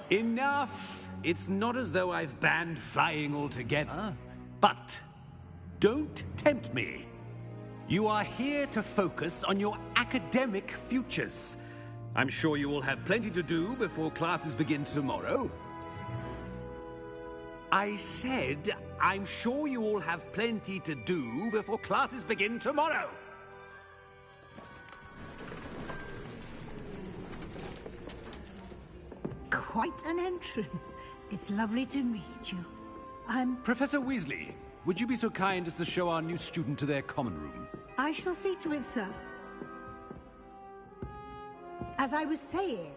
Enough! It's not as though I've banned flying altogether. But don't tempt me. You are here to focus on your academic futures. I'm sure you will have plenty to do before classes begin tomorrow. I said, I'm sure you all have plenty to do before classes begin tomorrow. Quite an entrance. It's lovely to meet you. I'm... Professor Weasley, would you be so kind as to show our new student to their common room? I shall see to it, sir. As I was saying,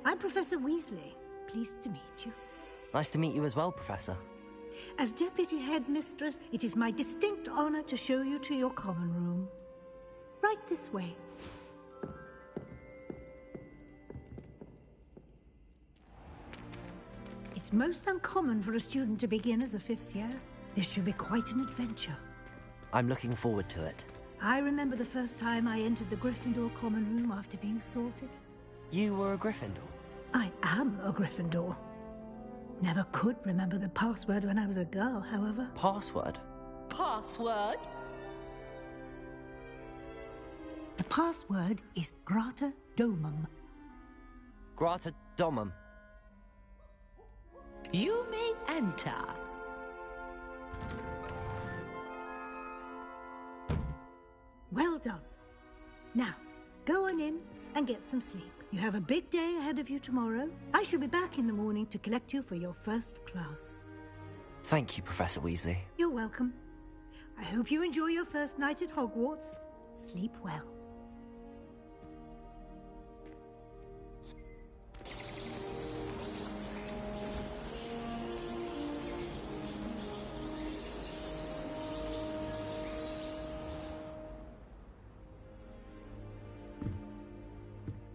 I'm Professor Weasley. Pleased to meet you. Nice to meet you as well, Professor. As Deputy Headmistress, it is my distinct honor to show you to your common room. Right this way. It's most uncommon for a student to begin as a fifth year. This should be quite an adventure. I'm looking forward to it. I remember the first time I entered the Gryffindor common room after being sorted. You were a Gryffindor? I am a Gryffindor. Never could remember the password when I was a girl, however. Password? Password? The password is Grata Domum. Grata Domum. You may enter. Well done. Now, go on in and get some sleep. You have a big day ahead of you tomorrow. I shall be back in the morning to collect you for your first class. Thank you, Professor Weasley. You're welcome. I hope you enjoy your first night at Hogwarts. Sleep well.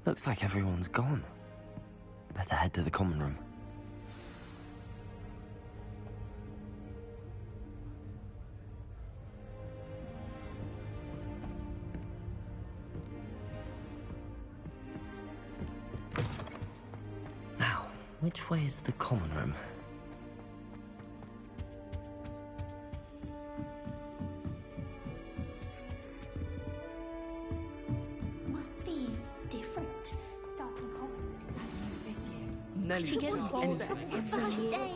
Looks like everyone's gone. Better head to the common room. Now, which way is the common room? She gets older every day.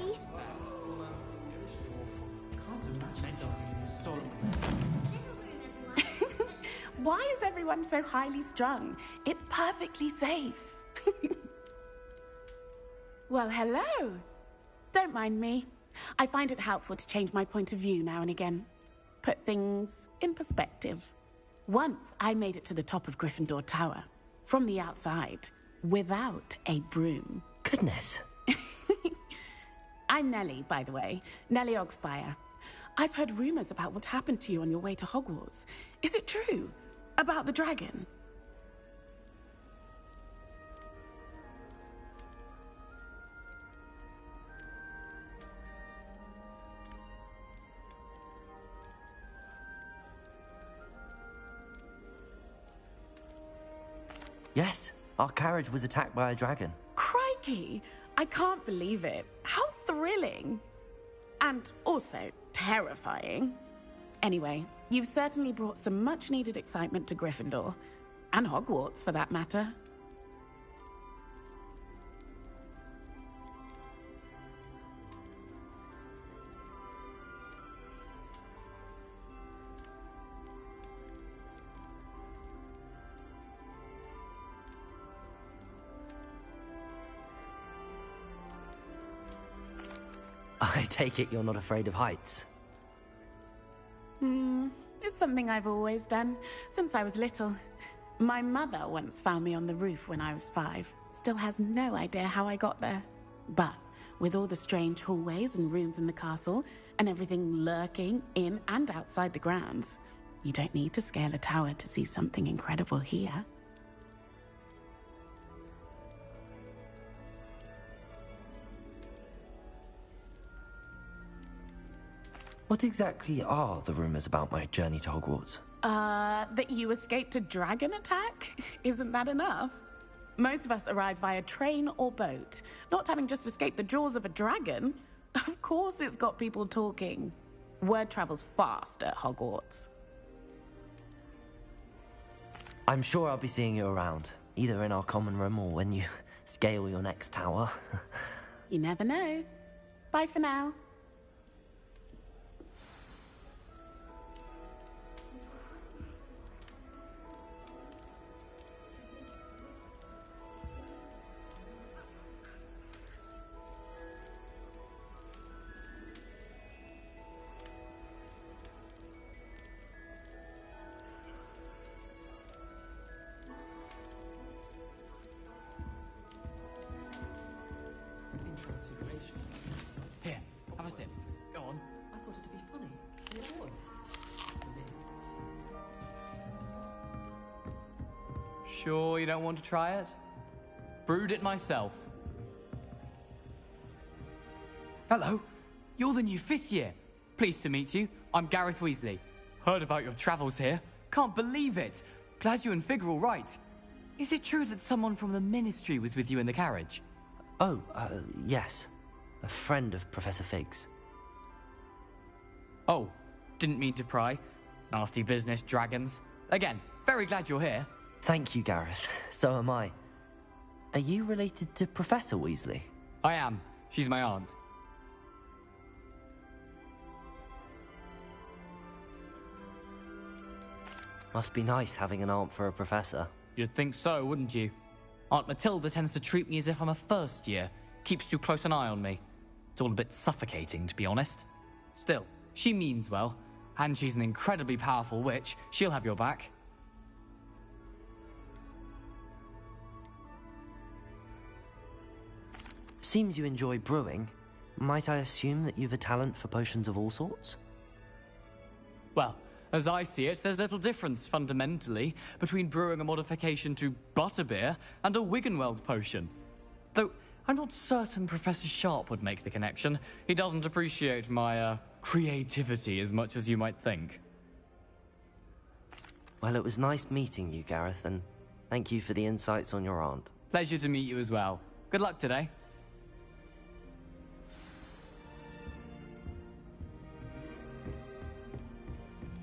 Why is everyone so highly strung? It's perfectly safe. Well, hello. Don't mind me. I find it helpful to change my point of view now and again. Put things in perspective. Once I made it to the top of Gryffindor Tower, from the outside, without a broom. Goodness. I'm Nellie, by the way. Nellie Ogspire. I've heard rumors about what happened to you on your way to Hogwarts. Is it true? About the dragon? Yes, our carriage was attacked by a dragon. Crikey! I can't believe it. How thrilling! And also terrifying. Anyway, you've certainly brought some much-needed excitement to Gryffindor. And Hogwarts, for that matter. I take it you're not afraid of heights. It's something I've always done, since I was little. My mother once found me on the roof when I was 5. Still has no idea how I got there. But with all the strange hallways and rooms in the castle, and everything lurking in and outside the grounds, you don't need to scale a tower to see something incredible here. What exactly are the rumors about my journey to Hogwarts? That you escaped a dragon attack? Isn't that enough? Most of us arrive via train or boat, not having just escaped the jaws of a dragon. Of course it's got people talking. Word travels fast at Hogwarts. I'm sure I'll be seeing you around, either in our common room or when you scale your next tower. You never know. Bye for now. Here, have a sip. Go on. I thought it'd be funny. And it was. To me. Sure you don't want to try it? Brewed it myself. Hello. You're the new 5th year. Pleased to meet you. I'm Gareth Weasley. Heard about your travels here. Can't believe it. Glad you and Fig are all right. Is it true that someone from the Ministry was with you in the carriage? Oh, yes. A friend of Professor Fig's. Oh, didn't mean to pry. Nasty business, dragons. Again, very glad you're here. Thank you, Gareth. So am I. Are you related to Professor Weasley? I am. She's my aunt. Must be nice having an aunt for a professor. You'd think so, wouldn't you? Aunt Matilda tends to treat me as if I'm a first year. Keeps too close an eye on me. It's all a bit suffocating, to be honest. Still, she means well. And she's an incredibly powerful witch. She'll have your back. Seems you enjoy brewing. Might I assume that you've a talent for potions of all sorts? Well, as I see it, there's little difference, fundamentally, between brewing a modification to butterbeer and a Wiggenweld potion. Though, I'm not certain Professor Sharp would make the connection. He doesn't appreciate my, creativity as much as you might think. Well, it was nice meeting you, Gareth, and thank you for the insights on your aunt. Pleasure to meet you as well. Good luck today.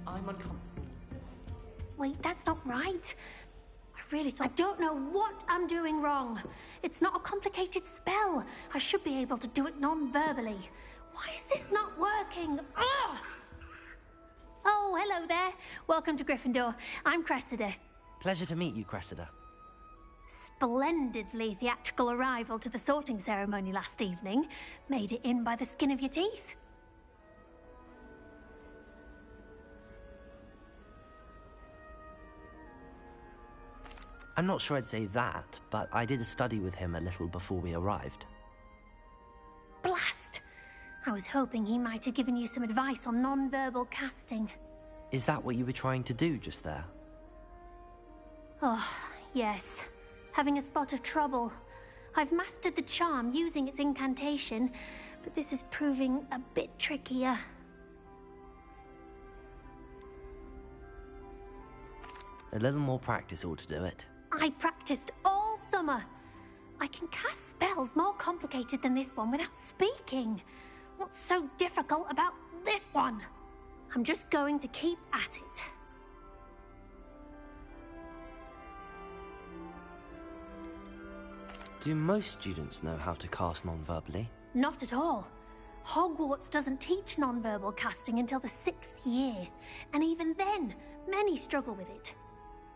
I'm uncomfortable. Wait, that's not right. I really thought... I don't know what I'm doing wrong. It's not a complicated spell. I should be able to do it non-verbally. Why is this not working? Ugh! Oh, hello there. Welcome to Gryffindor. I'm Cressida. Pleasure to meet you, Cressida. Splendidly theatrical arrival to the sorting ceremony last evening. Made it in by the skin of your teeth. I'm not sure I'd say that, but I did study with him a little before we arrived. Blast! I was hoping he might have given you some advice on non-verbal casting. Is that what you were trying to do just there? Oh, yes. Having a spot of trouble. I've mastered the charm using its incantation, but this is proving a bit trickier. A little more practice ought to do it. I practiced all summer. I can cast spells more complicated than this one without speaking. What's so difficult about this one? I'm just going to keep at it. Do most students know how to cast non-verbally? Not at all. Hogwarts doesn't teach non-verbal casting until the 6th year, and even then, many struggle with it.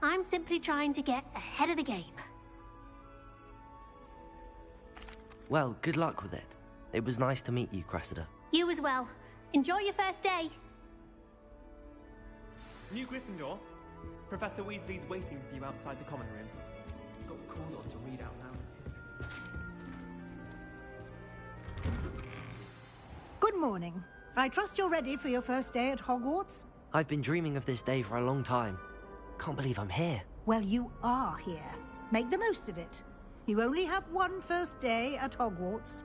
I'm simply trying to get ahead of the game. Well, good luck with it. It was nice to meet you, Cressida. You as well. Enjoy your first day. New Gryffindor, Professor Weasley's waiting for you outside the common room. Got called on to read out loud. Good morning. I trust you're ready for your first day at Hogwarts? I've been dreaming of this day for a long time. Can't believe I'm here. Well, you are here. Make the most of it. You only have one first day at Hogwarts.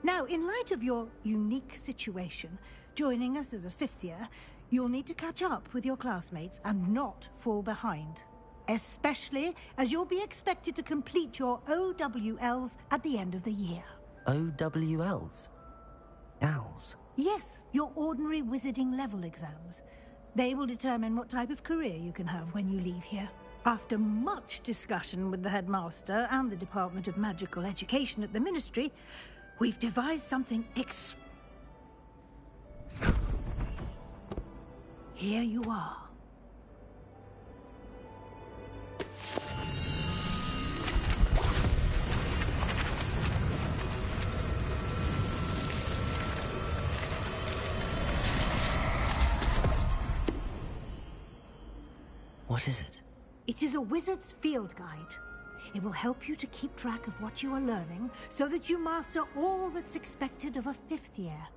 Now, in light of your unique situation, joining us as a 5th year, you'll need to catch up with your classmates and not fall behind. especially as you'll be expected to complete your OWLs at the end of the year. OWLs? Owls? Yes, your ordinary wizarding level exams. They will determine what type of career you can have when you leave here. After much discussion with the headmaster and the Department of Magical Education at the Ministry, we've devised something Here you are. What is it? It is a wizard's field guide. It will help you to keep track of what you are learning so that you master all that's expected of a 5th year.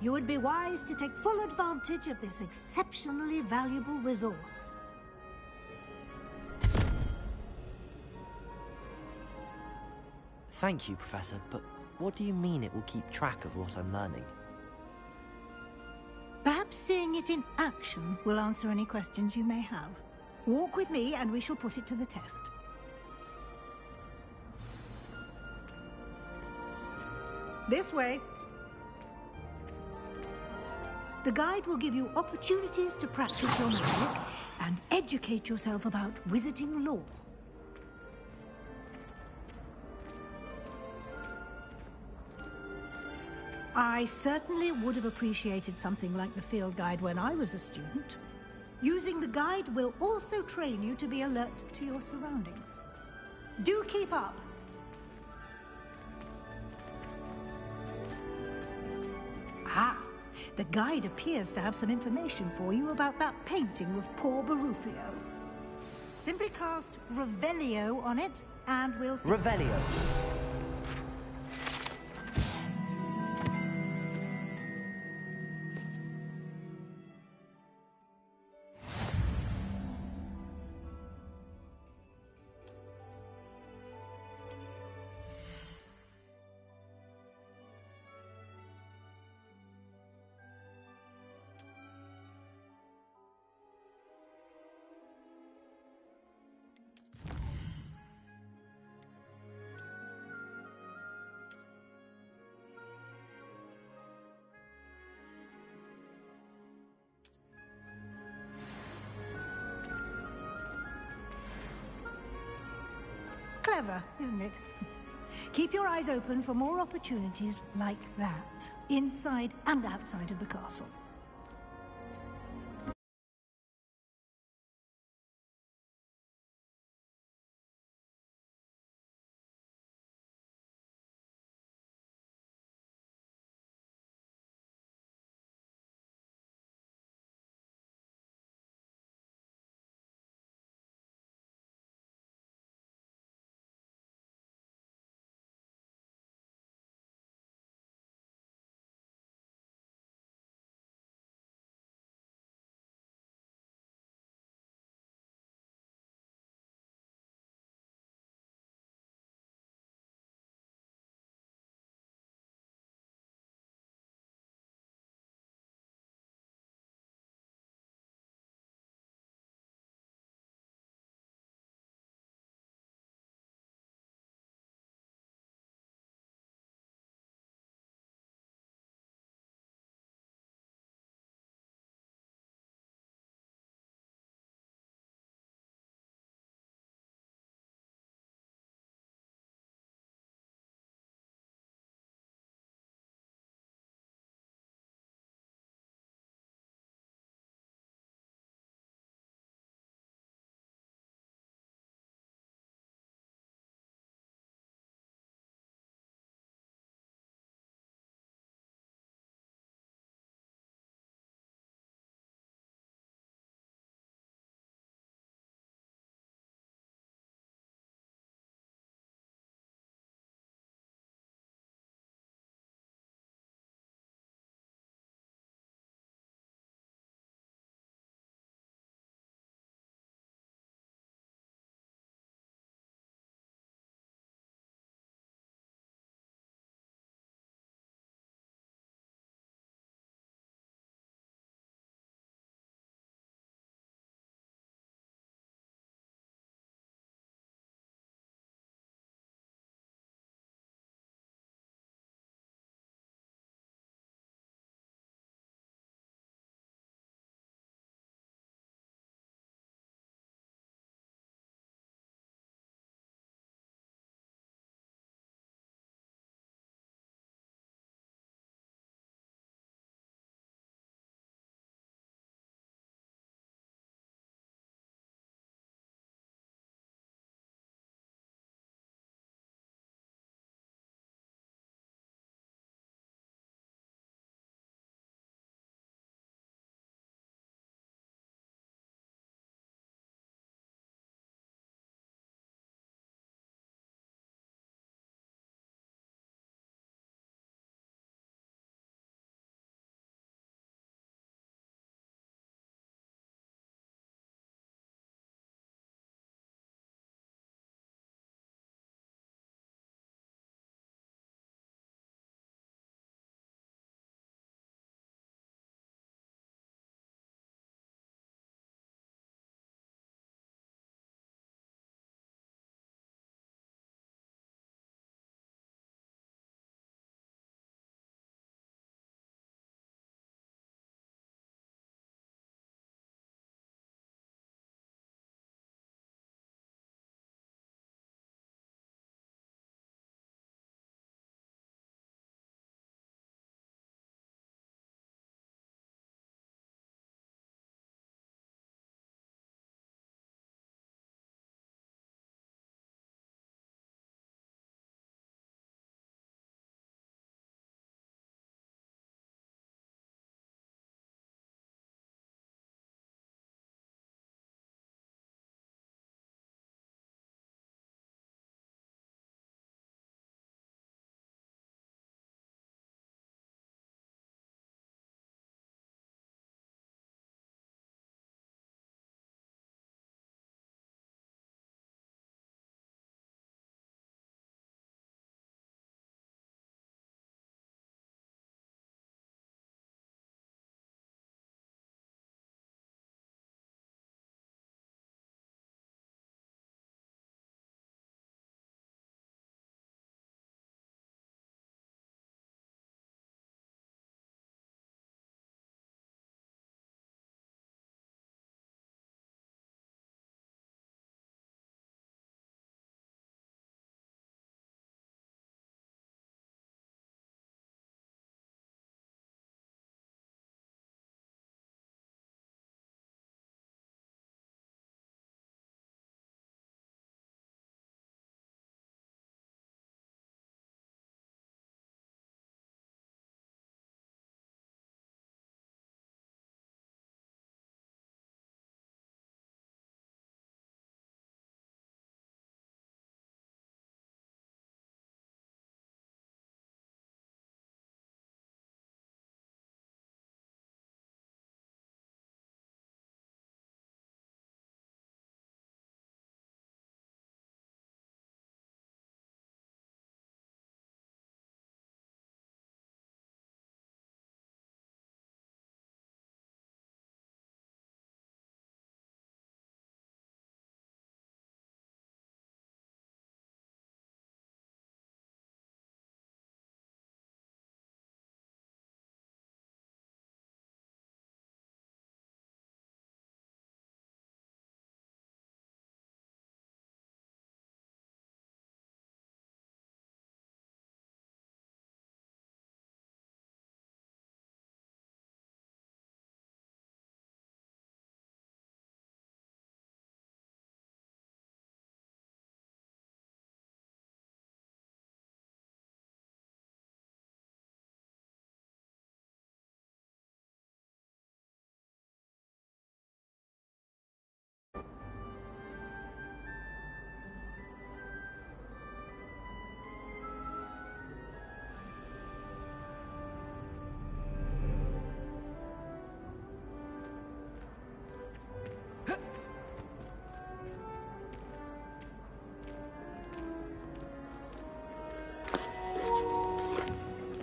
You would be wise to take full advantage of this exceptionally valuable resource. Thank you, Professor, but what do you mean it will keep track of what I'm learning? Perhaps seeing it in action will answer any questions you may have. Walk with me and we shall put it to the test. This way. The guide will give you opportunities to practice your magic and educate yourself about wizarding lore. I certainly would have appreciated something like the field guide when I was a student. Using the guide will also train you to be alert to your surroundings. Do keep up! Ah, the guide appears to have some information for you about that painting of poor Barufio. Simply cast Revelio on it, and we'll see. Revelio. Clever, isn't it? Keep your eyes open for more opportunities like that, inside and outside of the castle.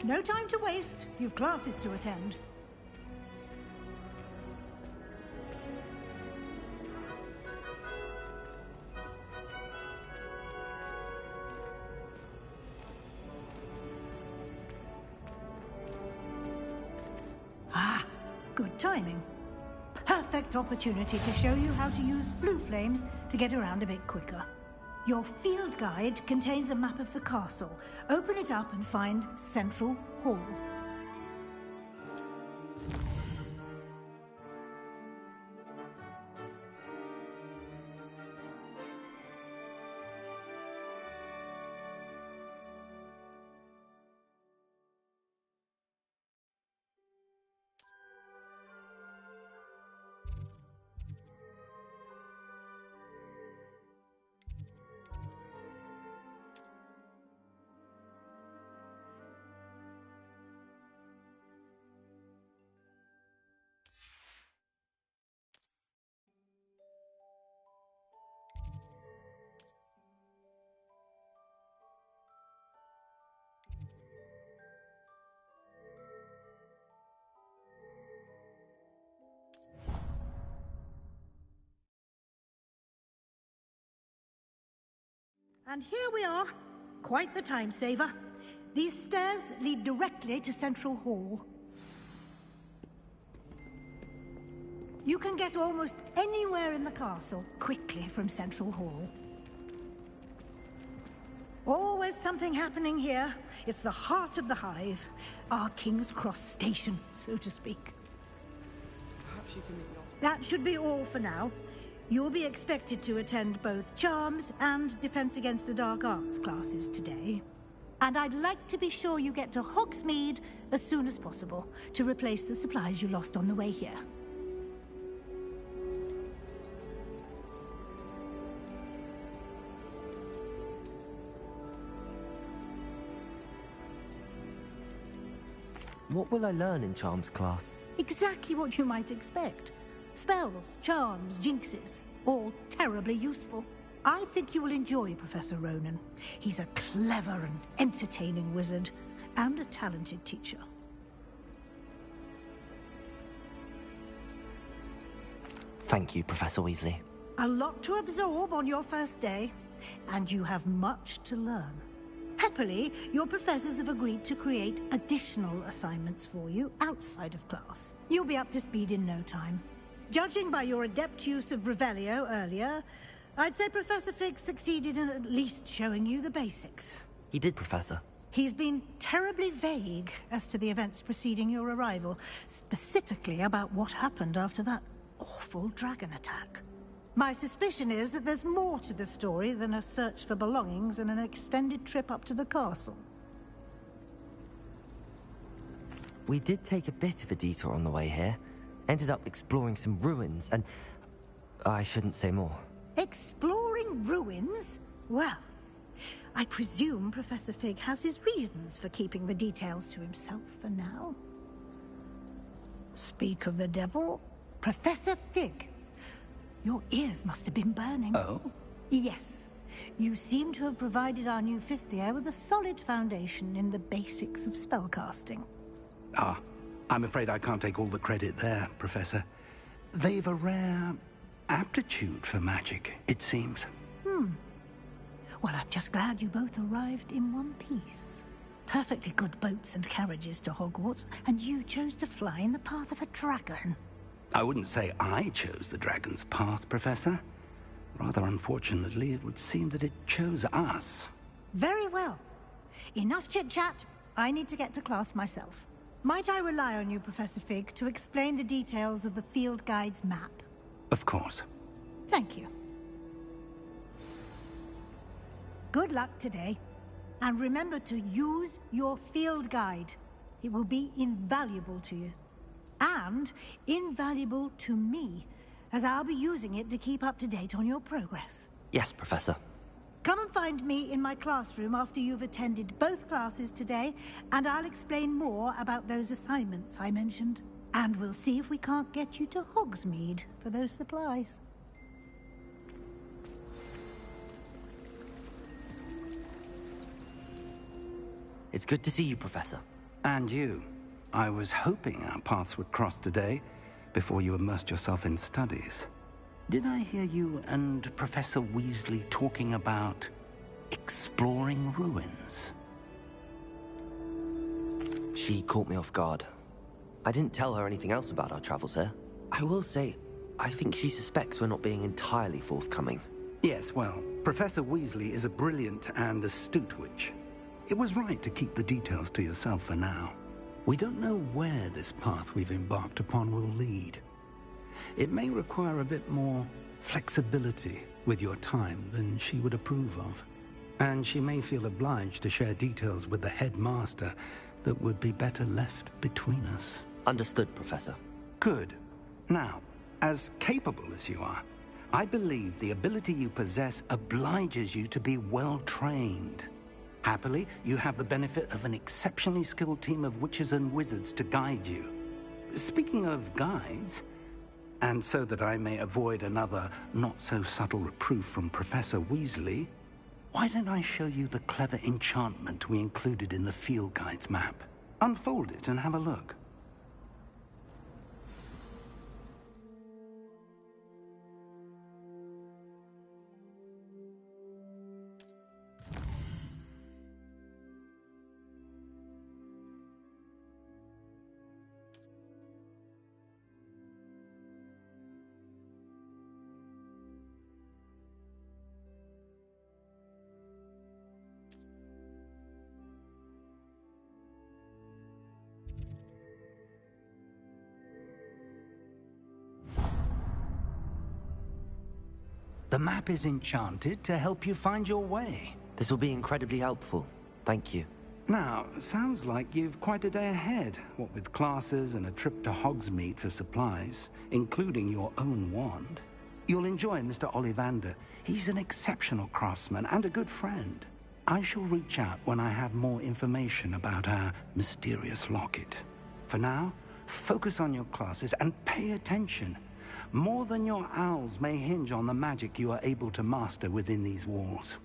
No time to waste. You've classes to attend. Ah, good timing. Perfect opportunity to show you how to use blue flames to get around a bit quicker. Your field guide contains a map of the castle. Open it up and find Central Hall. And here we are. Quite the time saver. These stairs lead directly to Central Hall. You can get almost anywhere in the castle quickly from Central Hall. Always something happening here. It's the heart of the hive. Our King's Cross station, so to speak. Perhaps you can ignore. That should be all for now. You'll be expected to attend both Charms and Defense Against the Dark Arts classes today. And I'd like to be sure you get to Hogsmeade as soon as possible to replace the supplies you lost on the way here. What will I learn in Charms class? Exactly what you might expect. Spells, charms, jinxes, all terribly useful. I think you will enjoy Professor Ronan. He's a clever and entertaining wizard, and a talented teacher. Thank you, Professor Weasley. A lot to absorb on your first day, and you have much to learn. Happily, your professors have agreed to create additional assignments for you outside of class. You'll be up to speed in no time. Judging by your adept use of Revelio earlier, I'd say Professor Fig succeeded in at least showing you the basics. He did, Professor. He's been terribly vague as to the events preceding your arrival, specifically about what happened after that awful dragon attack. My suspicion is that there's more to the story than a search for belongings and an extended trip up to the castle. We did take a bit of a detour on the way here. Ended up exploring some ruins, and I shouldn't say more. Exploring ruins? Well, I presume Professor Fig has his reasons for keeping the details to himself for now. Speak of the devil, Professor Fig. Your ears must have been burning. Oh? Yes. You seem to have provided our new fifth year with a solid foundation in the basics of spellcasting. Ah, I'm afraid I can't take all the credit there, Professor. They've a rare aptitude for magic, it seems. Well, I'm just glad you both arrived in one piece. Perfectly good boats and carriages to Hogwarts, and you chose to fly in the path of a dragon. I wouldn't say I chose the dragon's path, Professor. Rather unfortunately, it would seem that it chose us. Very well. Enough chit-chat. I need to get to class myself. Might I rely on you, Professor Fig, to explain the details of the field guide's map? Of course. Thank you. Good luck today. And remember to use your field guide. It will be invaluable to you. And invaluable to me, as I'll be using it to keep up to date on your progress. Yes, Professor. Come and find me in my classroom after you've attended both classes today, and I'll explain more about those assignments I mentioned. And we'll see if we can't get you to Hogsmeade for those supplies. It's good to see you, Professor. And you. I was hoping our paths would cross today, before you immersed yourself in studies. Did I hear you and Professor Weasley talking about exploring ruins? She caught me off guard. I didn't tell her anything else about our travels here. I will say, I think she suspects we're not being entirely forthcoming. Yes, well, Professor Weasley is a brilliant and astute witch. It was right to keep the details to yourself for now. We don't know where this path we've embarked upon will lead. It may require a bit more flexibility with your time than she would approve of. And she may feel obliged to share details with the headmaster that would be better left between us. Understood, Professor. Good. Now, as capable as you are, I believe the ability you possess obliges you to be well-trained. Happily, you have the benefit of an exceptionally skilled team of witches and wizards to guide you. Speaking of guides, and so that I may avoid another not-so-subtle reproof from Professor Weasley, why don't I show you the clever enchantment we included in the field guide's map? Unfold it and have a look. The map is enchanted to help you find your way. This will be incredibly helpful. Thank you. Now, sounds like you've quite a day ahead, what with classes and a trip to Hogsmeade for supplies, including your own wand. You'll enjoy Mr. Ollivander. He's an exceptional craftsman and a good friend. I shall reach out when I have more information about our mysterious locket. For now, focus on your classes and pay attention. More than your owls may hinge on the magic you are able to master within these walls.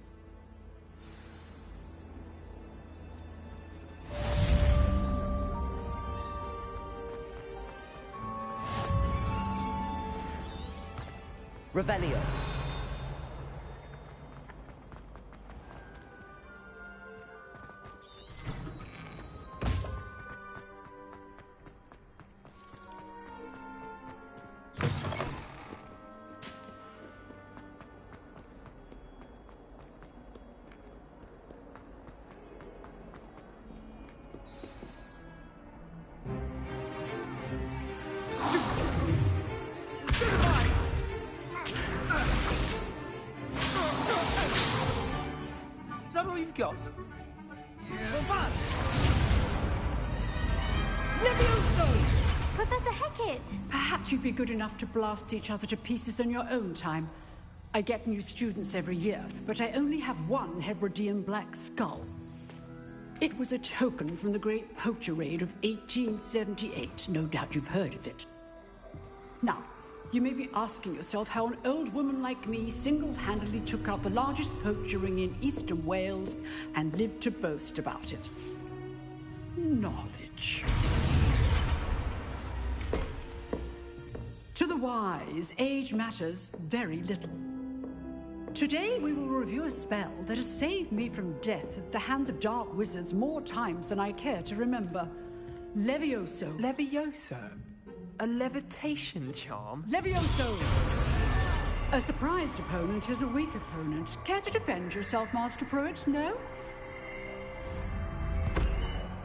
Revelio. Got. Professor Hecat! Perhaps you'd be good enough to blast each other to pieces on your own time. I get new students every year, but I only have one Hebridean black skull. It was a token from the Great Poacher Raid of 1878. No doubt you've heard of it. Now, you may be asking yourself how an old woman like me single-handedly took out the largest poacher ring in eastern Wales and lived to boast about it. Knowledge. To the wise, age matters very little. Today we will review a spell that has saved me from death at the hands of dark wizards more times than I care to remember. Levioso. Levioso? A levitation charm? Levioso! A surprised opponent is a weak opponent. Care to defend yourself, Master Pruitt? No?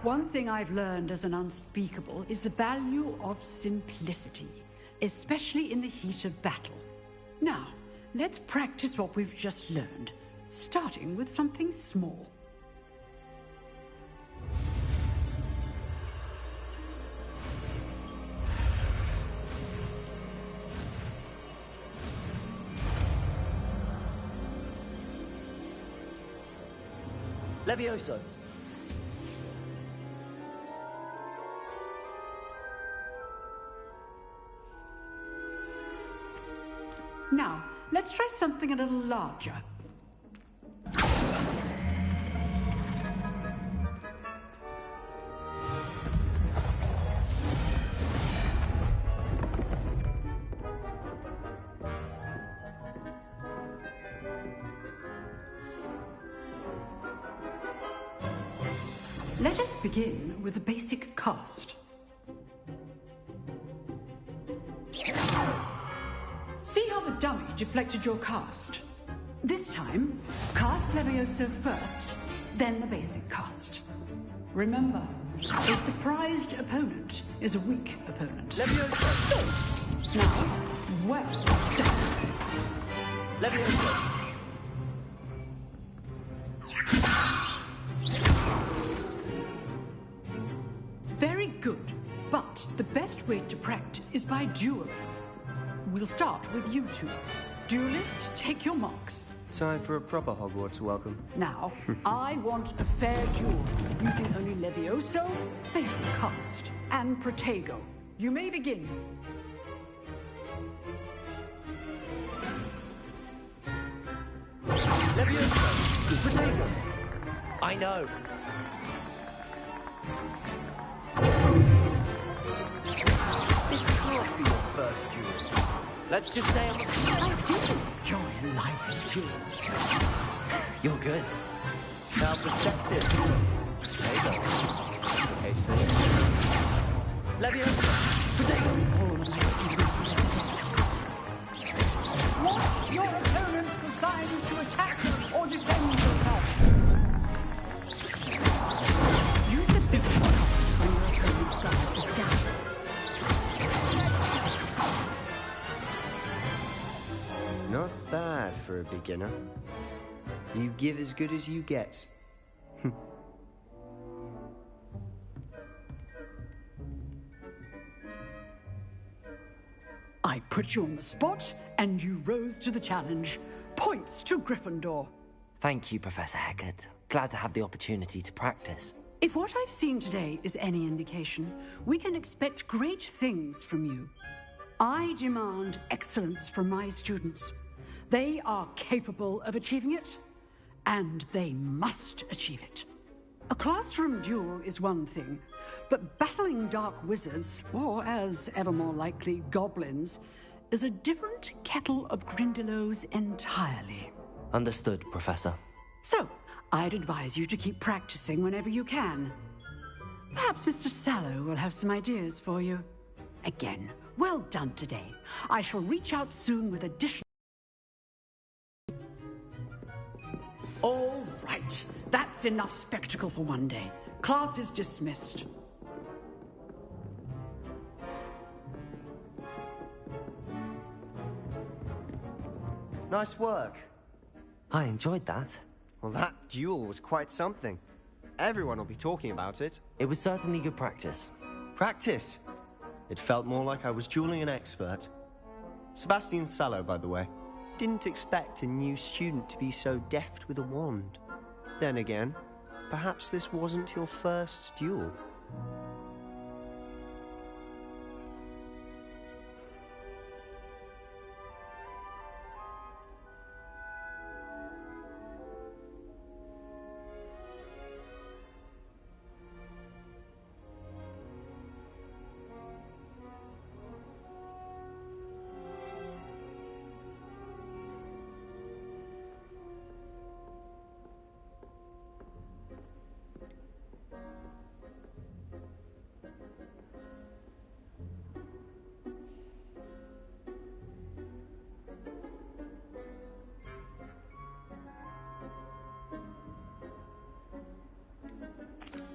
One thing I've learned as an unspeakable is the value of simplicity, especially in the heat of battle. Now, let's practice what we've just learned, starting with something small. Levioso. Now, let's try something a little larger. Let us begin with the basic cast. See how the dummy deflected your cast? This time, cast Levioso first, then the basic cast. Remember, a surprised opponent is a weak opponent. Levioso! Now, well done. Levioso! Very good, but the best way to practice is by dueling. We'll start with you two. Duelists, take your marks. Time for a proper Hogwarts welcome. Now, I want a fair duel, using only Levioso, basic cast, and Protego. You may begin. Levioso! Protego! I know. This can't be your first duel. Let's just say I do enjoy a lively duel. You're good. Now protect it. Protego. Okay, stay. Levioso! Protego! Want your opponent assigned to attack or defend yourself. Use the stupid cards when your opponent's guard is down. Not bad for a beginner. You give as good as you get. I put you on the spot, and you rose to the challenge. Points to Gryffindor. Thank you, Professor Hecat. Glad to have the opportunity to practice. If what I've seen today is any indication, we can expect great things from you. I demand excellence from my students. They are capable of achieving it, and they must achieve it. A classroom duel is one thing, but battling dark wizards, or as ever more likely, goblins, is a different kettle of Grindylows entirely. Understood, Professor. So, I'd advise you to keep practicing whenever you can. Perhaps Mr. Sallow will have some ideas for you. Again, well done today. I shall reach out soon with additional... All right, that's enough spectacle for one day. Class is dismissed. Nice work. I enjoyed that. Well, that duel was quite something. Everyone will be talking about it. It was certainly good practice. Practice? It felt more like I was dueling an expert. Sebastian Sallow, by the way. Didn't expect a new student to be so deft with a wand. Then again, perhaps this wasn't your first duel.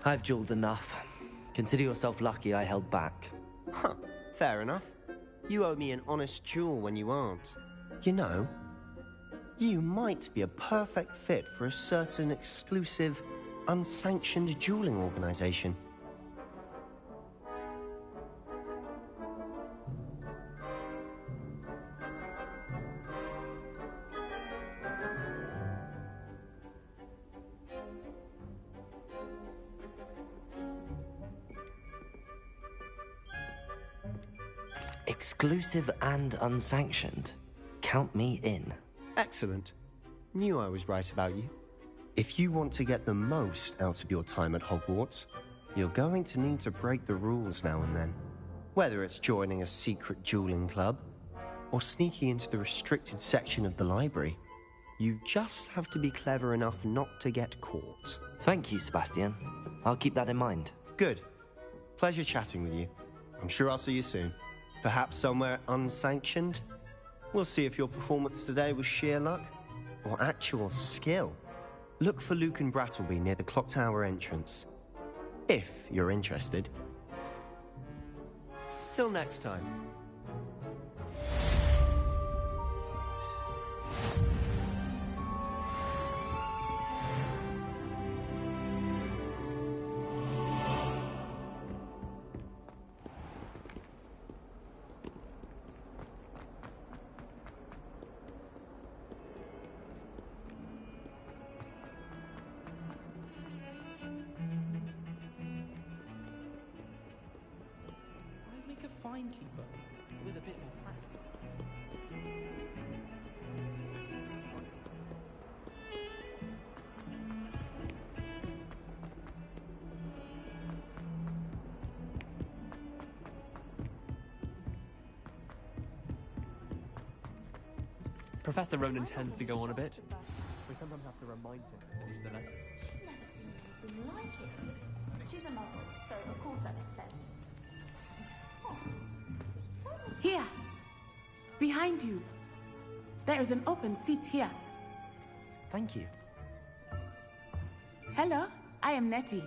I've dueled enough. Consider yourself lucky I held back. Huh, fair enough. You owe me an honest duel when you aren't. You know, you might be a perfect fit for a certain exclusive, unsanctioned dueling organization. Exclusive and unsanctioned. Count me in. Excellent. Knew I was right about you. If you want to get the most out of your time at Hogwarts, you're going to need to break the rules now and then. Whether it's joining a secret dueling club, or sneaking into the restricted section of the library, you just have to be clever enough not to get caught. Thank you, Sebastian. I'll keep that in mind. Good. Pleasure chatting with you. I'm sure I'll see you soon. Perhaps somewhere unsanctioned? We'll see if your performance today was sheer luck or actual skill. Look for Luke and Brattleby near the clock tower entrance. If you're interested. Till next time. Fine keeper with a bit more practice. Professor Ronan tends to go on a bit. We sometimes have to remind him to teach the lesson. She's never seen anything like it. She's a muggle, so of course that makes sense. Here! Behind you. There is an open seat here. Thank you. Hello, I am Nettie.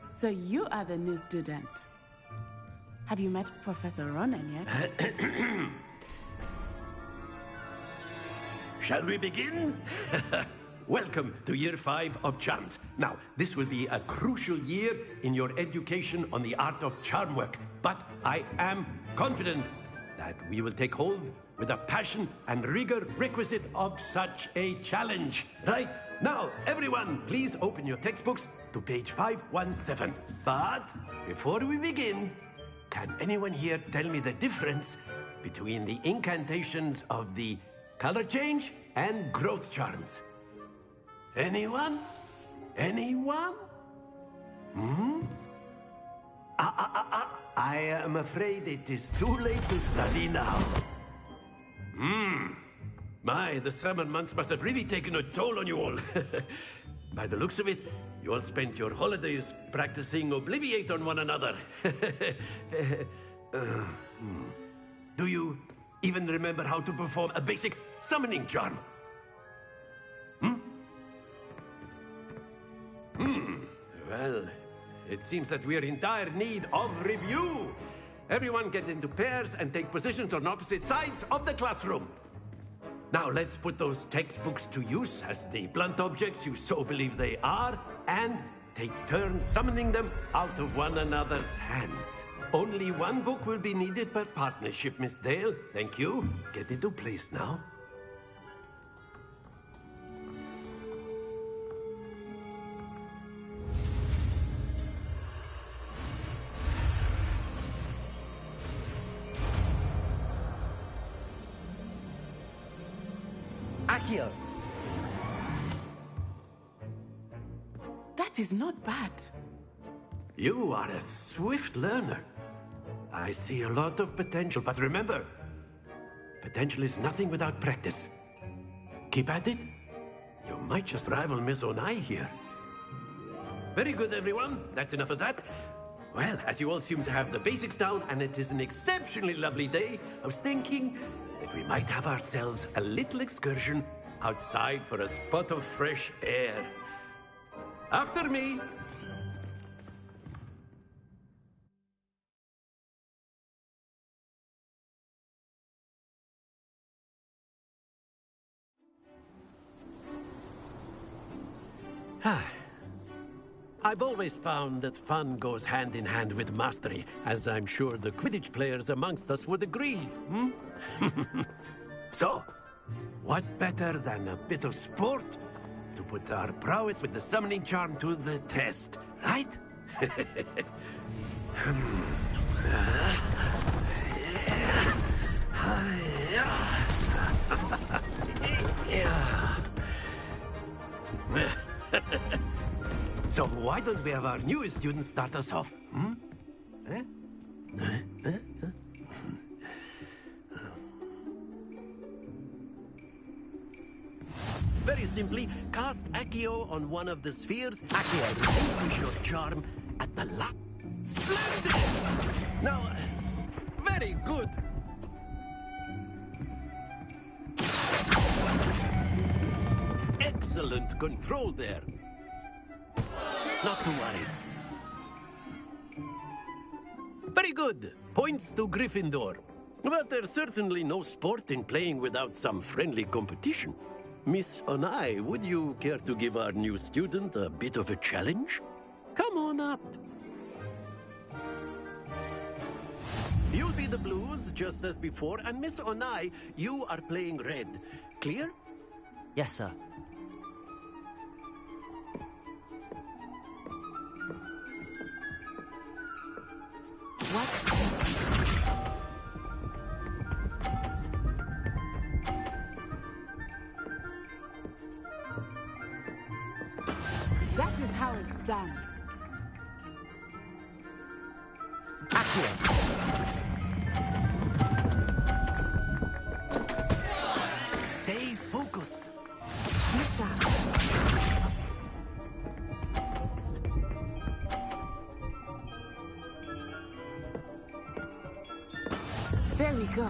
So you are the new student. Have you met Professor Ronan yet? Shall we begin? Welcome to Year 5 of Charms. Now, this will be a crucial year in your education on the art of charm work, but I am confident that we will take hold with the passion and rigor requisite of such a challenge. Right, now, everyone, please open your textbooks to page 517. But before we begin, can anyone here tell me the difference between the incantations of the color change and growth charms? Anyone? Anyone? I am afraid it is too late to study now. My, the summer months must have really taken a toll on you all. By the looks of it, you all spent your holidays practicing Obliviate on one another. Do you even remember how to perform a basic summoning charm? Well, it seems that we are in dire need of review. Everyone get into pairs and take positions on opposite sides of the classroom. Now let's put those textbooks to use as the blunt objects you so believe they are, and take turns summoning them out of one another's hands. Only one book will be needed per partnership, Miss Dale. Thank you. Get into place now. Accio! That is not bad. You are a swift learner. I see a lot of potential, but remember, potential is nothing without practice. Keep at it. You might just rival Miss Onai here. Very good, everyone. That's enough of that. Well, as you all seem to have the basics down, and it is an exceptionally lovely day, I was thinking that we might have ourselves a little excursion outside for a spot of fresh air. After me. I've always found that fun goes hand in hand with mastery, as I'm sure the Quidditch players amongst us would agree, So, what better than a bit of sport to put our prowess with the summoning charm to the test, right? So why don't we have our newest student start us off? Very simply, cast Accio on one of the spheres. Accio, relinquish your charm at the last. Splendid! Now, very good. Excellent control there. Not to worry. Very good. Points to Gryffindor. But there's certainly no sport in playing without some friendly competition. Miss Onai, would you care to give our new student a bit of a challenge? Come on up. You'll be the blues, just as before, and Miss Onai, you are playing red. Clear? Yes, sir. What? That is how it's done. Stay focused. Misha. There we go.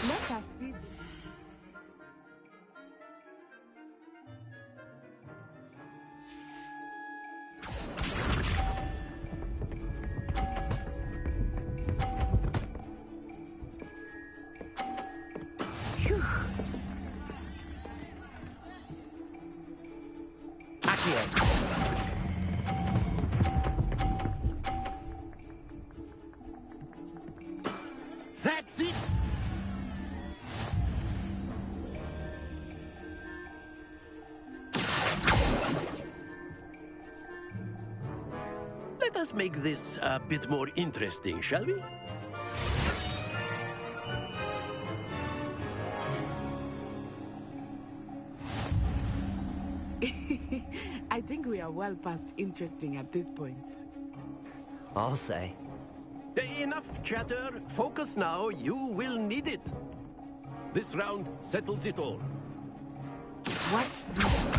Let us see. Phew. That's it! Let us make this a bit more interesting, shall we? I think we are well past interesting at this point. I'll say. Enough chatter. Focus now. You will need it. This round settles it all. Watch this.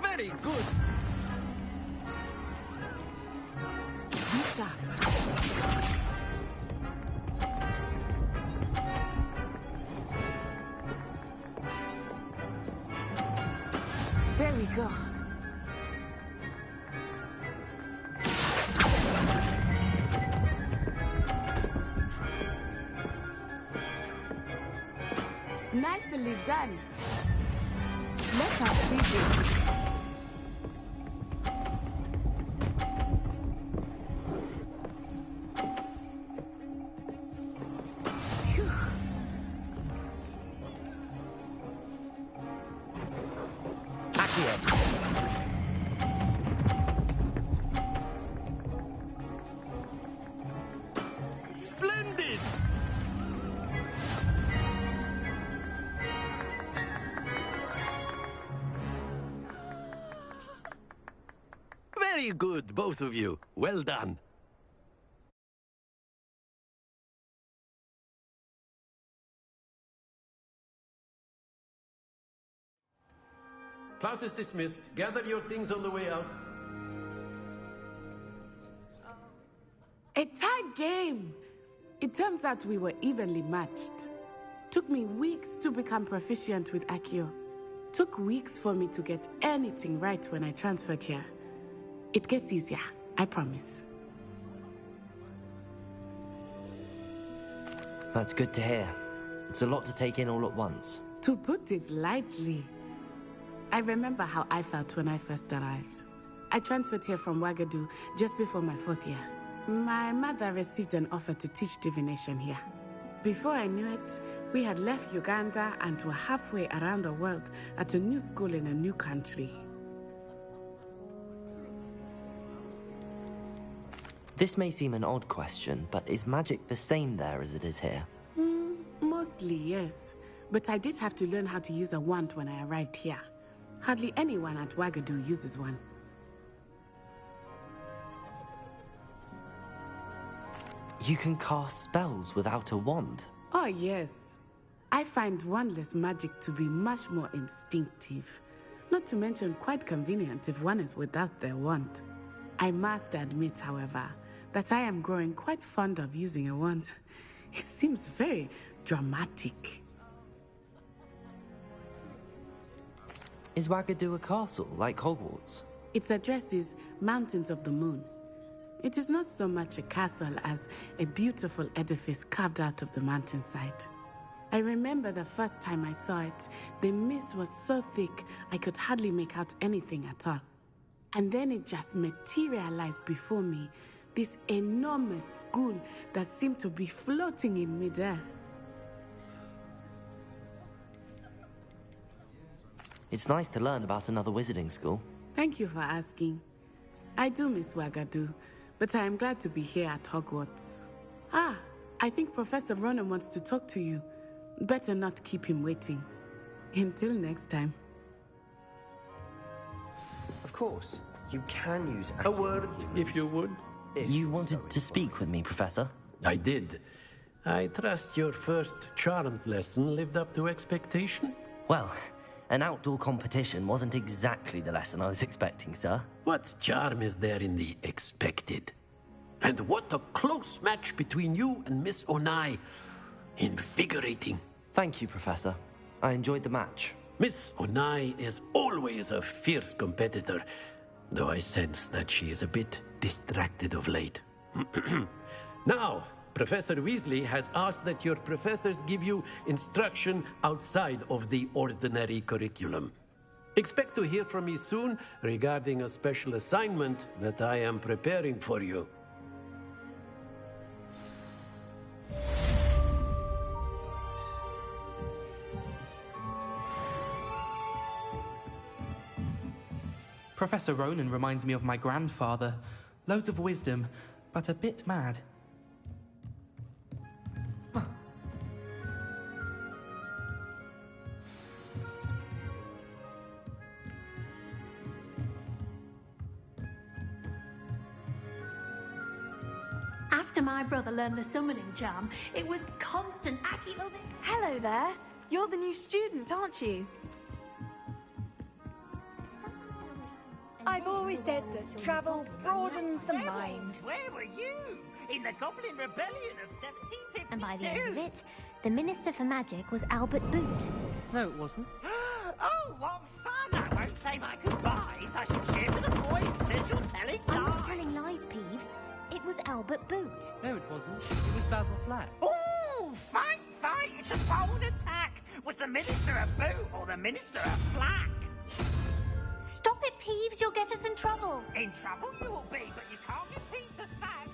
Very good. Misha. There we go. Nicely done. Let us see this. Phew. Splendid! Very good, both of you. Well done. Class is dismissed. Gather your things on the way out. A tight game. It turns out we were evenly matched. Took me weeks to become proficient with Accio. Took weeks for me to get anything right when I transferred here. It gets easier, I promise. That's good to hear. It's a lot to take in all at once. To put it lightly, I remember how I felt when I first arrived. I transferred here from Wagadu just before my 4th year. My mother received an offer to teach divination here. Before I knew it, we had left Uganda and were halfway around the world at a new school in a new country. This may seem an odd question, but is magic the same there as it is here? Mostly, yes. But I did have to learn how to use a wand when I arrived here. Hardly anyone at Wagadu uses one. You can cast spells without a wand? Oh, yes. I find wandless magic to be much more instinctive. Not to mention quite convenient if one is without their wand. I must admit, however, that I am growing quite fond of using a wand. It seems very dramatic. Is Wagadu a castle, like Hogwarts? Its address is Mountains of the Moon. It is not so much a castle as a beautiful edifice carved out of the mountainside. I remember the first time I saw it, the mist was so thick I could hardly make out anything at all. And then it just materialized before me, this enormous school that seemed to be floating in midair. It's nice to learn about another wizarding school. Thank you for asking. I do miss Wagadu, but I am glad to be here at Hogwarts. Ah, I think Professor Ronan wants to talk to you. Better not keep him waiting. Until next time. Of course, you can use A word, if you would. You wanted to speak with me, Professor? I did. I trust your first charms lesson lived up to expectation? Well, an outdoor competition wasn't exactly the lesson I was expecting, sir. What charm is there in the expected? And what a close match between you and Miss Onai. Invigorating. Thank you, Professor. I enjoyed the match. Miss Onai is always a fierce competitor, though I sense that she is a bit distracted of late. Now, Professor Weasley has asked that your professors give you instruction outside of the ordinary curriculum. Expect to hear from me soon regarding a special assignment that I am preparing for you. Professor Ronan reminds me of my grandfather. Loads of wisdom, but a bit mad. After my brother learned the summoning charm, it was constant Aki. Hello there. You're the new student, aren't you? I've always said that travel broadens the mind. Where were you? In the Goblin Rebellion of 1752? And by the end of it, the Minister for Magic was Albert Boot. No, it wasn't. Oh, what fun! I won't say my goodbyes. I shall cheer for the boy who says you're telling lies. I'm not telling lies, Peeves. It was Albert Boot. No, it wasn't. It was Basil Flack. Oh, fight, fight! It's a bold attack. Was the Minister a Boot or the Minister a Flack? Stop it, Peeves. You'll get us in trouble. In trouble you will be, but you can't get Peeves a snack.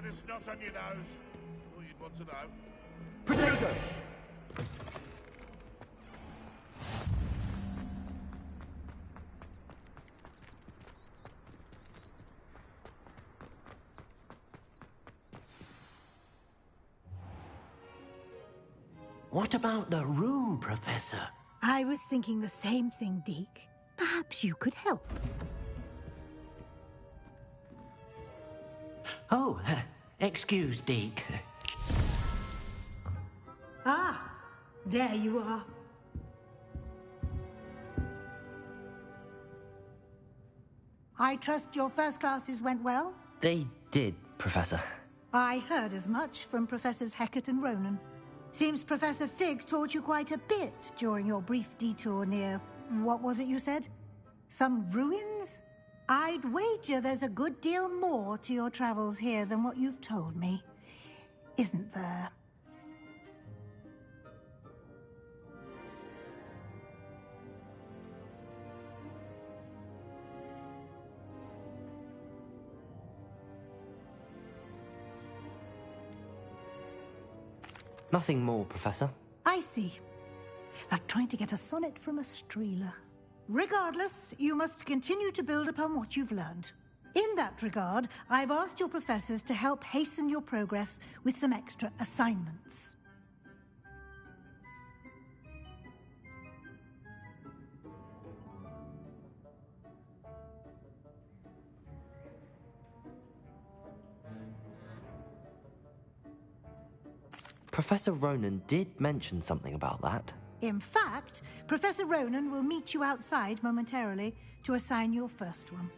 It's not on your nose. Thought you'd want to know. Potato! What about the room, Professor? I was thinking the same thing, Deke. Perhaps you could help. Oh, Excuse, Deke. Ah, there you are. I trust your first classes went well? They did, Professor. I heard as much from Professors Hecat and Ronan. Seems Professor Fig taught you quite a bit during your brief detour near... what was it you said? Some ruins? I'd wager there's a good deal more to your travels here than what you've told me. Isn't there? Nothing more, Professor. I see. Like trying to get a sonnet from a streeler. Regardless, you must continue to build upon what you've learned. In that regard, I've asked your professors to help hasten your progress with some extra assignments. Professor Ronan did mention something about that. In fact, Professor Ronan will meet you outside momentarily to assign your first one.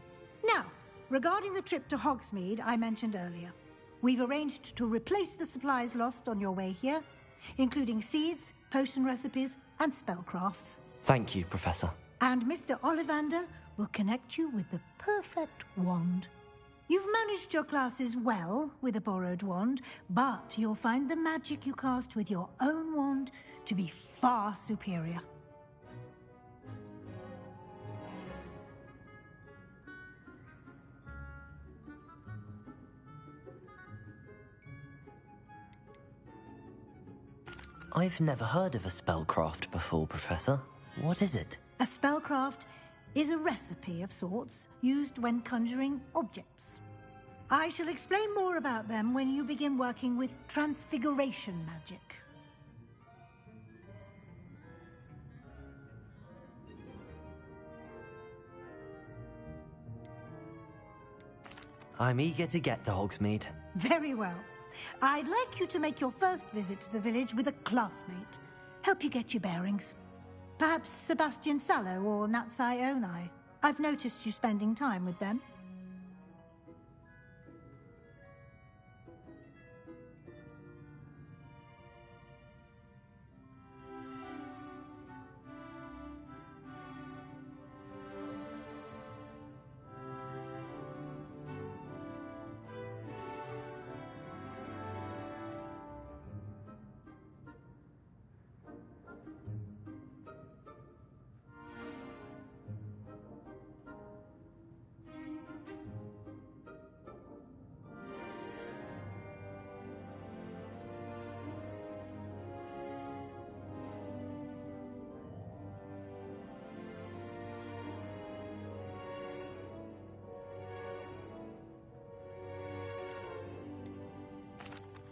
Now, regarding the trip to Hogsmeade I mentioned earlier, we've arranged to replace the supplies lost on your way here, including seeds, potion recipes, and spellcrafts. Thank you, Professor. And Mr. Ollivander will connect you with the perfect wand. You've managed your classes well with a borrowed wand, but you'll find the magic you cast with your own wand to be far superior. I've never heard of a spellcraft before, Professor. What is it? A spellcraft is a recipe of sorts used when conjuring objects. I shall explain more about them when you begin working with transfiguration magic. I'm eager to get to Hogsmeade. Very well. I'd like you to make your first visit to the village with a classmate. Help you get your bearings. Perhaps Sebastian Sallow or Natsai Onai. I've noticed you spending time with them.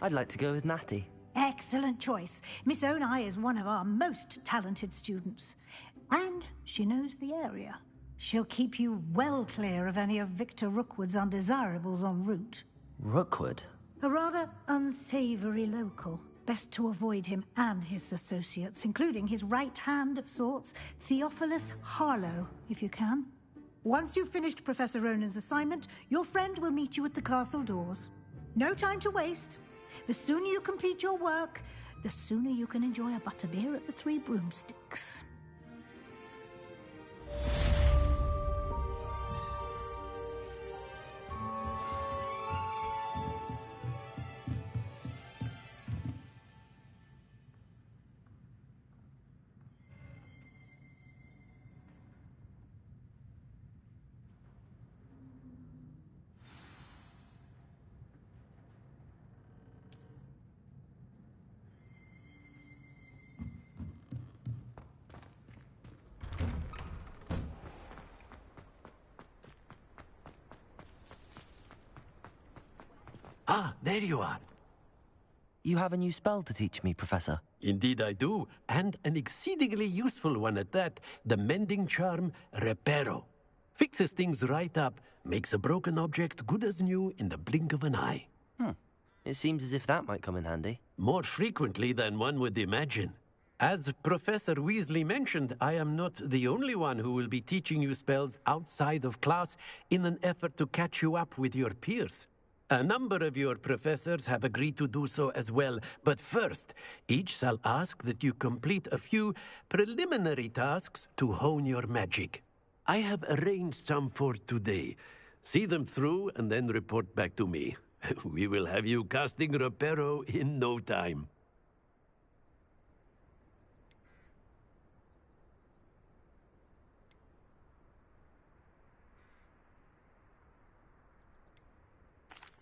I'd like to go with Natty. Excellent choice. Miss Onai is one of our most talented students. And she knows the area. She'll keep you well clear of any of Victor Rookwood's undesirables en route. Rookwood? A rather unsavory local. Best to avoid him and his associates, including his right hand of sorts, Theophilus Harlow, if you can. Once you've finished Professor Ronan's assignment, your friend will meet you at the castle doors. No time to waste. The sooner you complete your work, the sooner you can enjoy a butterbeer at the Three Broomsticks. Ah, there you are. You have a new spell to teach me, Professor. Indeed I do, and an exceedingly useful one at that. The mending charm, Reparo. Fixes things right up, makes a broken object good as new in the blink of an eye. It seems as if that might come in handy. More frequently than one would imagine. As Professor Weasley mentioned, I am not the only one who will be teaching you spells outside of class in an effort to catch you up with your peers. A number of your professors have agreed to do so as well, but first, each shall ask that you complete a few preliminary tasks to hone your magic. I have arranged some for today. See them through and then report back to me. We will have you casting Reparo in no time.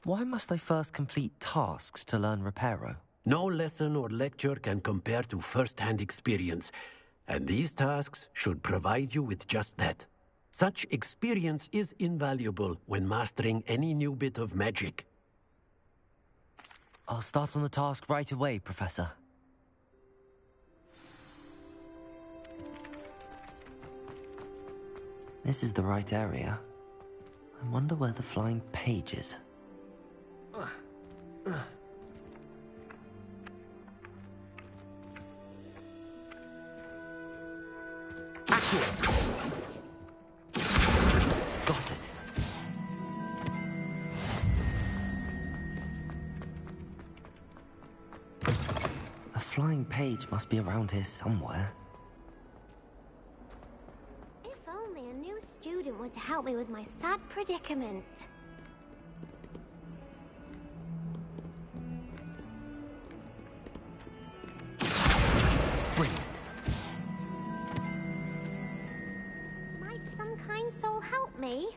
Why must I first complete tasks to learn Reparo? No lesson or lecture can compare to first-hand experience, and these tasks should provide you with just that. Such experience is invaluable when mastering any new bit of magic. I'll start on the task right away, Professor. This is the right area. I wonder where the flying page is. Got it. A flying page must be around here somewhere. If only a new student were to help me with my sad predicament. Brilliant. Might some kind soul help me?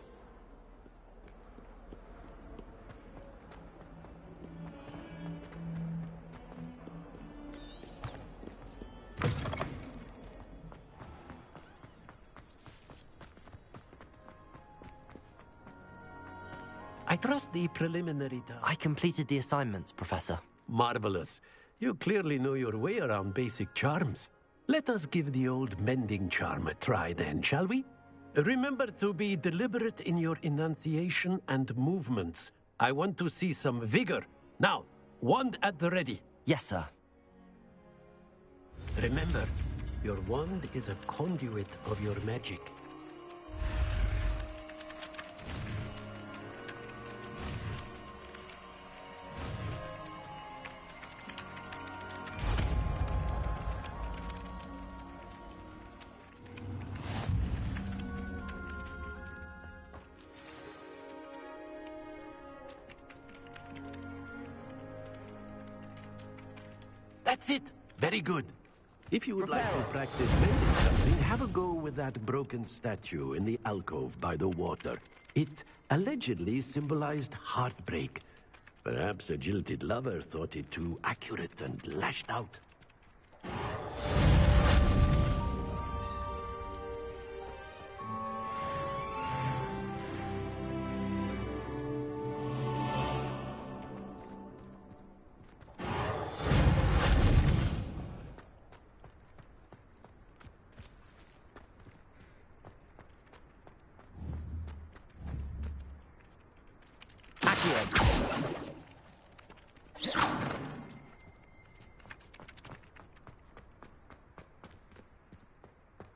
I trust the preliminary I completed the assignments, Professor. Marvelous. You clearly know your way around basic charms. Let us give the old mending charm a try then, shall we? Remember to be deliberate in your enunciation and movements. I want to see some vigor. Now, wand at the ready. Yes, sir. Remember, your wand is a conduit of your magic. That's it. Very good. If you would like to practice mending something, have a go with that broken statue in the alcove by the water. It allegedly symbolized heartbreak. Perhaps a jilted lover thought it too accurate and lashed out.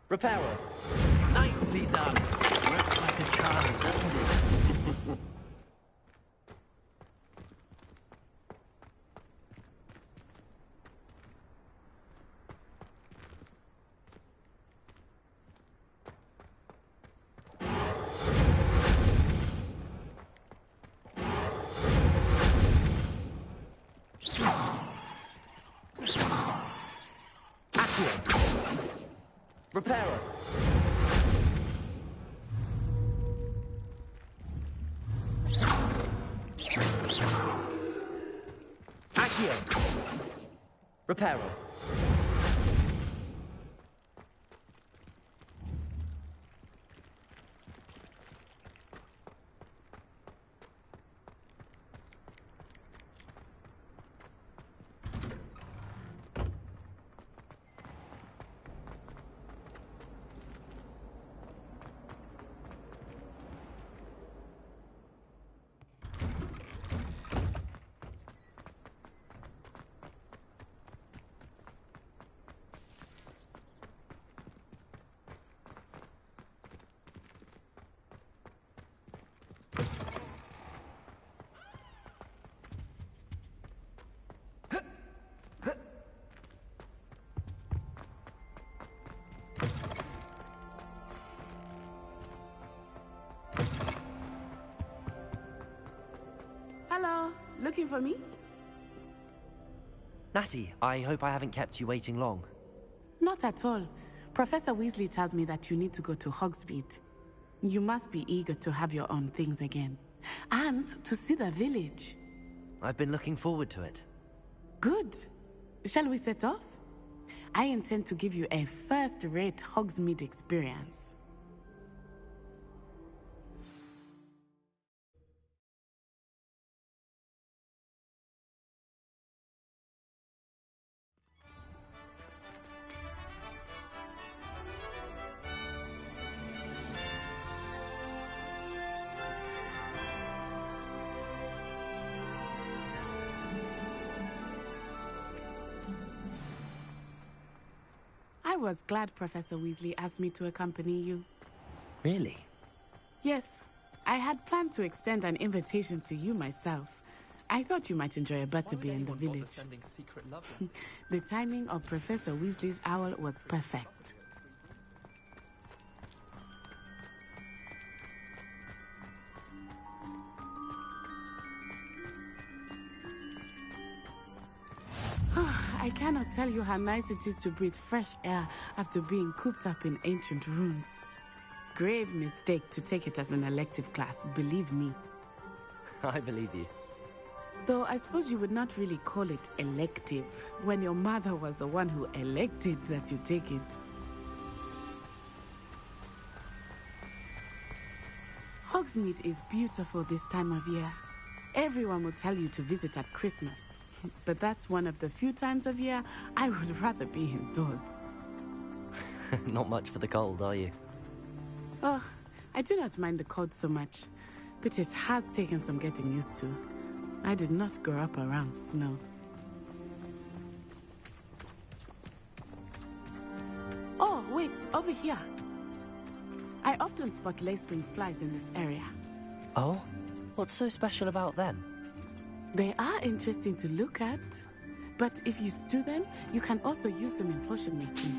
Reparo. Nicely done. Works like a charm, doesn't it? Reparo. Accio. Reparo. looking for me? Natty, I hope I haven't kept you waiting long. Not at all. Professor Weasley tells me that you need to go to Hogsmeade. You must be eager to have your own things again. And to see the village. I've been looking forward to it. Good. Shall we set off? I intend to give you a first-rate Hogsmeade experience. I was glad Professor Weasley asked me to accompany you. Really? Yes, I had planned to extend an invitation to you myself. I thought you might enjoy a butterbeer in the village. The timing of Professor Weasley's owl was perfect. I cannot tell you how nice it is to breathe fresh air after being cooped up in ancient rooms. Grave mistake to take it as an elective class, believe me. I believe you. Though I suppose you would not really call it elective when your mother was the one who elected that you take it. Hogsmeade is beautiful this time of year. Everyone will tell you to visit at Christmas. But that's one of the few times of year I would rather be indoors. Not much for the cold, are you? Oh, I do not mind the cold so much, but it has taken some getting used to. I did not grow up around snow. Oh, wait, over here. I often spot lacewing flies in this area. Oh? What's so special about them? They are interesting to look at, but if you stew them, you can also use them in potion making.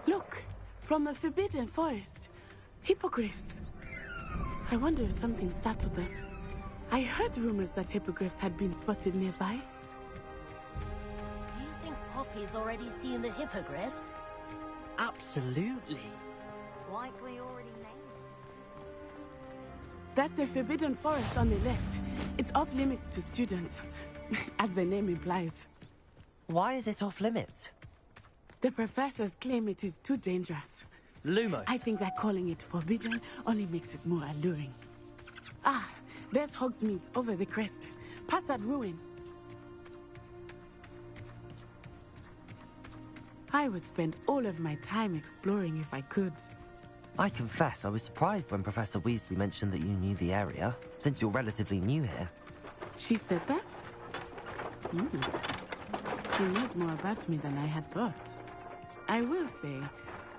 Look, from the Forbidden Forest, hippogriffs. I wonder if something startled them. I heard rumors that hippogriffs had been spotted nearby. Do you think Poppy's already seen the hippogriffs? Absolutely. Like we already named. That's the Forbidden Forest on the left. It's off limits to students, as the name implies. Why is it off limits? The professors claim it is too dangerous. Lumos. I think that calling it forbidden only makes it more alluring. Ah, there's Hogsmeade over the crest, past that ruin. I would spend all of my time exploring if I could. I confess I was surprised when Professor Weasley mentioned that you knew the area, since you're relatively new here. She said that? She knows more about me than I had thought. I will say,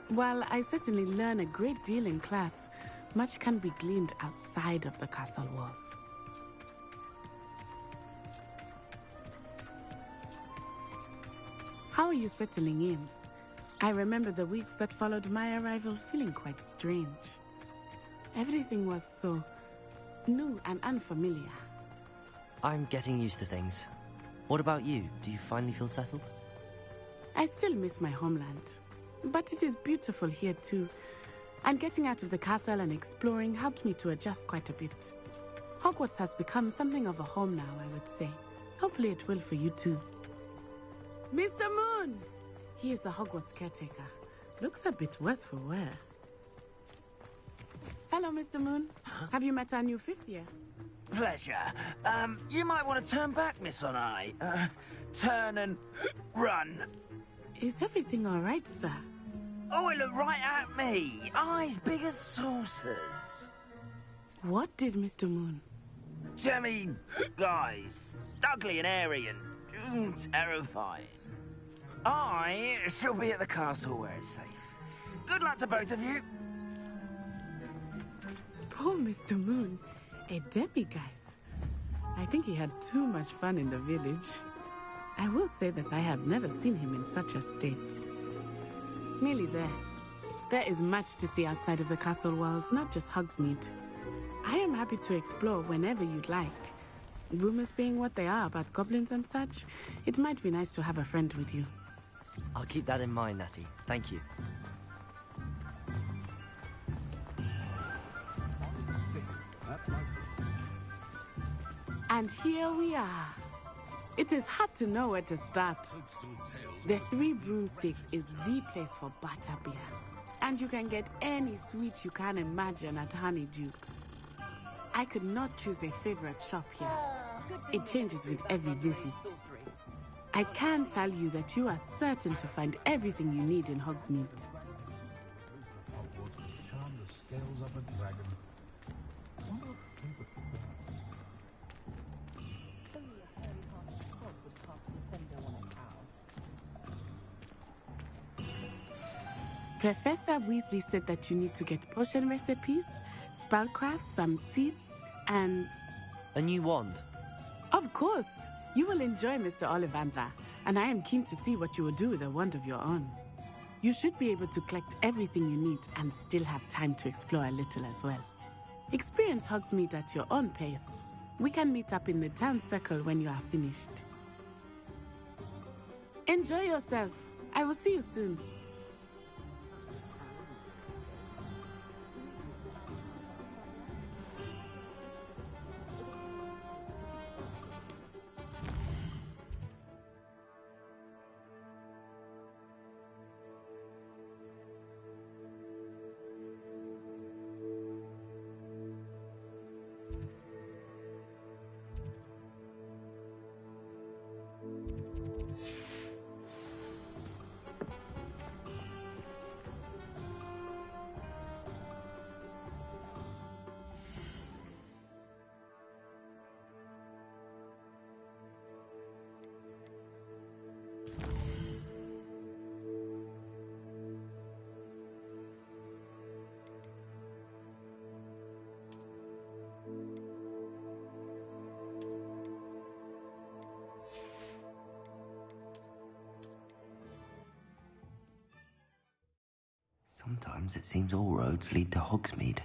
while I certainly learn a great deal in class, much can be gleaned outside of the castle walls. How are you settling in? I remember the weeks that followed my arrival feeling quite strange. Everything was so new and unfamiliar. I'm getting used to things. What about you? Do you finally feel settled? I still miss my homeland, but it is beautiful here too. And getting out of the castle and exploring helped me to adjust quite a bit. Hogwarts has become something of a home now, I would say. Hopefully it will for you too. Mr. Moon! He is the Hogwarts caretaker. Looks a bit worse for wear. Hello, Mr. Moon. Have you met our new 5th year? Pleasure. You might want to turn back, Miss Onai. Turn and run. Is everything all right, sir? Oh, it looked right at me. Eyes big as saucers. What did Mr. Moon? Jemmy, guys. Ugly and airy and terrifying. I shall be at the castle where it's safe. Good luck to both of you. Poor Mr. Moon. A demiguise. I think he had too much fun in the village. I will say that I have never seen him in such a state. Nearly there. There is much to see outside of the castle walls, not just Hogsmeade. I am happy to explore whenever you'd like. Rumors being what they are about goblins and such, it might be nice to have a friend with you. I'll keep that in mind, Natty. Thank you. And here we are. It is hard to know where to start. The Three Broomsticks is the place for butterbeer. And you can get any sweet you can imagine at Honeydukes. I could not choose a favorite shop here. It changes with every visit. I can tell you that you are certain to find everything you need in Hogsmeade. Professor Weasley said that you need to get potion recipes, spellcrafts, some seeds, and... A new wand? Of course! You will enjoy Mr. Ollivander, and I am keen to see what you will do with a wand of your own. You should be able to collect everything you need and still have time to explore a little as well. Experience Hogsmeade at your own pace. We can meet up in the town circle when you are finished. Enjoy yourself. I will see you soon. Sometimes it seems all roads lead to Hogsmeade.